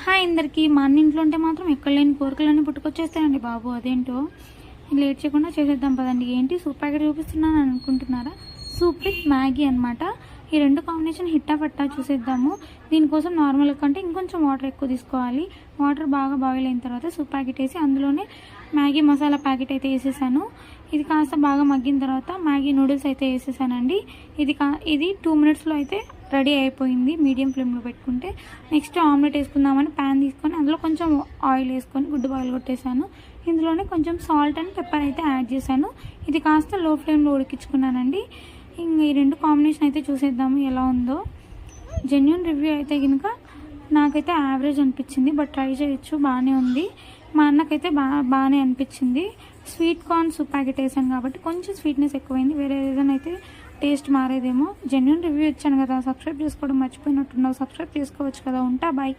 Hi అందరికీ. మా అన్న ఇంట్లో ఉంటే మాత్రం ఎక్కడ లేని కోరికలన్నీ పుట్టుకొచ్చేస్తాయండి బాబు. అదేంటో లేట్ చేయకుండా చేసేద్దాం పదండి. ఏంటి సూప్ ప్యాకెట్ చూపిస్తున్నాను అనుకుంటున్నారా? సూప్ విత్ మ్యాగీ అనమాట. ఈ రెండు కాంబినేషన్ హిట్టా పట్టా చూసేద్దాము. దీనికోసం నార్మల్ కంటే ఇంకొంచెం వాటర్ ఎక్కువ తీసుకోవాలి. వాటర్ బాగా బాయిల్ అయిన తర్వాత సూప్ ప్యాకెట్ వేసి అందులోనే మ్యాగీ మసాలా ప్యాకెట్ అయితే వేసేసాను. ఇది కాస్త బాగా మగ్గిన తర్వాత మ్యాగీ నూడిల్స్ అయితే వేసేసానండి. ఇది 2 మినిట్స్లో అయితే రెడీ అయిపోయింది మీడియం ఫ్లేమ్లో పెట్టుకుంటే. నెక్స్ట్ ఆమ్లెట్ వేసుకుందామని ప్యాన్ తీసుకొని అందులో కొంచెం ఆయిల్ వేసుకొని గుడ్డు బాయిల్ కొట్టేశాను. ఇందులోనే కొంచెం సాల్ట్ అండ్ పెప్పర్ అయితే యాడ్ చేశాను. ఇది కాస్త లో ఫ్లేమ్లో ఉడికించుకున్నానండి. ఇంక ఈ రెండు కాంబినేషన్ అయితే చూసేద్దాము ఎలా ఉందో. జెన్యూన్ రివ్యూ అయితే కనుక నాకైతే యావరేజ్ అనిపించింది, బట్ ట్రై చేయొచ్చు, బాగానే ఉంది. మా అన్నకైతే బాగానే అనిపించింది. స్వీట్ కార్న్ సూప్ ప్యాకెట్ వేసాను కాబట్టి కొంచెం స్వీట్నెస్ ఎక్కువైంది. వేరే ఏదైనా అయితే టేస్ట్ మారేదేమో. జెన్యూన్ రివ్యూ ఇచ్చాను కదా, సబ్స్క్రైబ్ చేసుకోవడం మర్చిపోయినట్టున్నావు. సబ్స్క్రైబ్ చేసుకోవచ్చు కదా. ఉంటా, బాయ్.